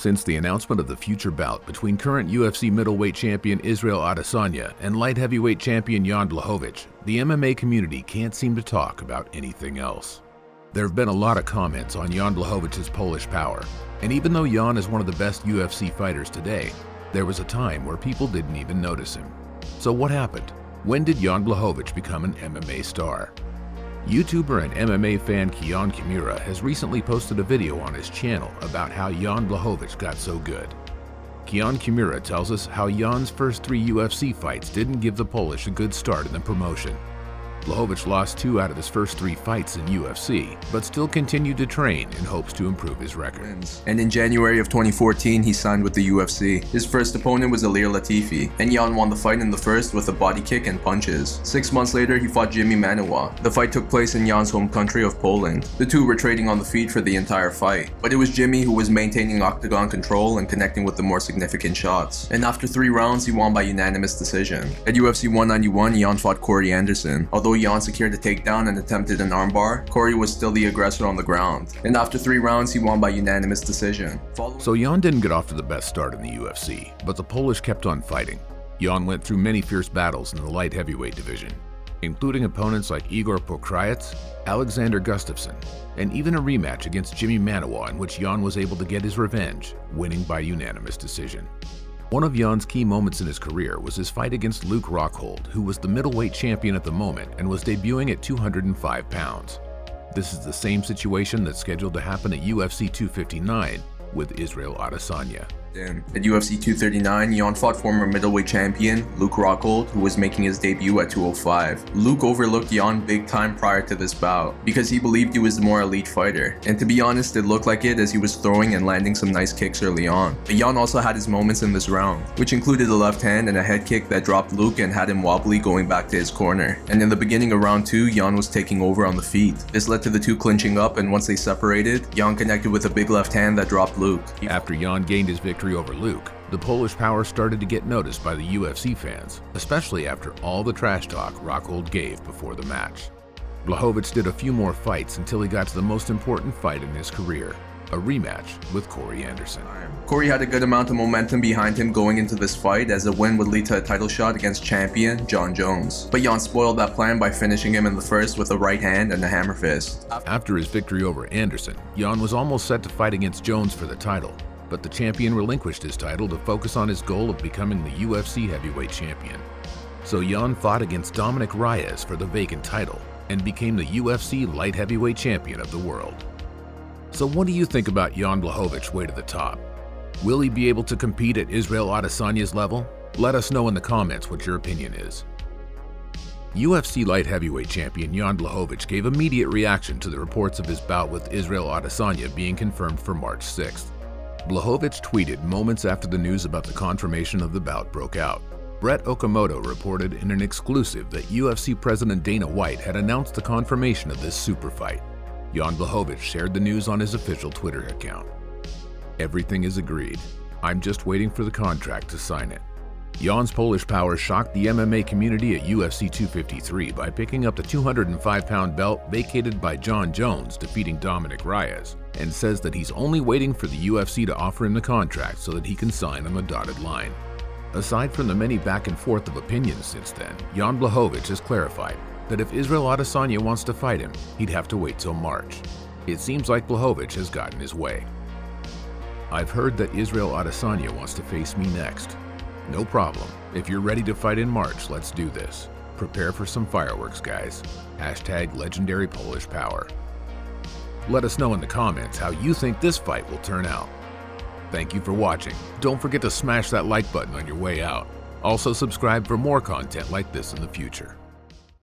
Since the announcement of the future bout between current UFC middleweight champion Israel Adesanya and light heavyweight champion Jan Blachowicz, the MMA community can't seem to talk about anything else. There have been a lot of comments on Jan Blachowicz's Polish power, and even though Jan is one of the best UFC fighters today, there was a time where people didn't even notice him. So what happened? When did Jan Blachowicz become an MMA star? YouTuber and MMA fan Did Jan Blachowicz has recently posted a video on his channel about how Jan Blachowicz got so good. Did Jan Blachowicz tells us how Jan's first 3 UFC fights didn't give the Polish a good start in the promotion. Blachowicz lost 2 out of his first 3 fights in UFC, but still continued to train in hopes to improve his record. And in January of 2014, he signed with the UFC. His first opponent was Ilir Latifi, and Jan won the fight in the first with a body kick and punches. 6 months later, he fought Jimmy Manuwa. The fight took place in Jan's home country of Poland. The two were trading on the feet for the entire fight, but it was Jimmy who was maintaining octagon control and connecting with the more significant shots. And after 3 rounds, he won by unanimous decision. At UFC 191, Jan fought Corey Anderson. Although Jan secured a takedown and attempted an armbar, Corey was still the aggressor on the ground. And after 3 rounds, he won by unanimous decision. So Jan didn't get off to the best start in the UFC, but the Polish kept on fighting. Jan went through many fierce battles in the light heavyweight division, including opponents like Igor Pokrajec, Alexander Gustafsson, and even a rematch against Jimmy Manuwa in which Jan was able to get his revenge, winning by unanimous decision. One of Jan's key moments in his career was his fight against Luke Rockhold, who was the middleweight champion at the moment and was debuting at 205 pounds. This is the same situation that's scheduled to happen at UFC 259 with Israel Adesanya. At UFC 239, Jan fought former middleweight champion Luke Rockhold, who was making his debut at 205. Luke overlooked Jan big time prior to this bout because he believed he was the more elite fighter, and to be honest, it looked like it as he was throwing and landing some nice kicks early on. But Jan also had his moments in this round, which included a left hand and a head kick that dropped Luke and had him wobbly going back to his corner. And in the beginning of round 2, Jan was taking over on the feet. This led to the two clinching up, and once they separated, Jan connected with a big left hand that dropped Luke. After Jan gained his victory over Luke, the Polish power started to get noticed by the UFC fans, especially after all the trash talk Rockhold gave before the match. Blachowicz did a few more fights until he got to the most important fight in his career, a rematch with Corey Anderson. Corey had a good amount of momentum behind him going into this fight, as a win would lead to a title shot against champion Jon Jones. But Jan spoiled that plan by finishing him in the first with a right hand and a hammer fist. After his victory over Anderson, Jan was almost set to fight against Jones for the title, but the champion relinquished his title to focus on his goal of becoming the UFC heavyweight champion. So Jan fought against Dominic Reyes for the vacant title and became the UFC light heavyweight champion of the world. So what do you think about Jan Blachowicz's way to the top? Will he be able to compete at Israel Adesanya's level? Let us know in the comments what your opinion is. UFC light heavyweight champion Jan Blachowicz gave immediate reaction to the reports of his bout with Israel Adesanya being confirmed for March 6th. Blachowicz tweeted moments after the news about the confirmation of the bout broke out. Brett Okamoto reported in an exclusive that UFC President Dana White had announced the confirmation of this super fight. Jan Blachowicz shared the news on his official Twitter account. Everything is agreed. I'm just waiting for the contract to sign it. Jan's Polish power shocked the MMA community at UFC 253 by picking up the 205-pound belt vacated by Jon Jones, defeating Dominic Reyes, and says that he's only waiting for the UFC to offer him the contract so that he can sign on the dotted line. Aside from the many back and forth of opinions since then, Jan Blachowicz has clarified that if Israel Adesanya wants to fight him, he'd have to wait till March. It seems like Blachowicz has gotten his way. I've heard that Israel Adesanya wants to face me next. No problem. If you're ready to fight in March, let's do this. Prepare for some fireworks, guys. Hashtag legendary Polish power. Let us know in the comments how you think this fight will turn out. Thank you for watching. Don't forget to smash that like button on your way out. Also subscribe for more content like this in the future.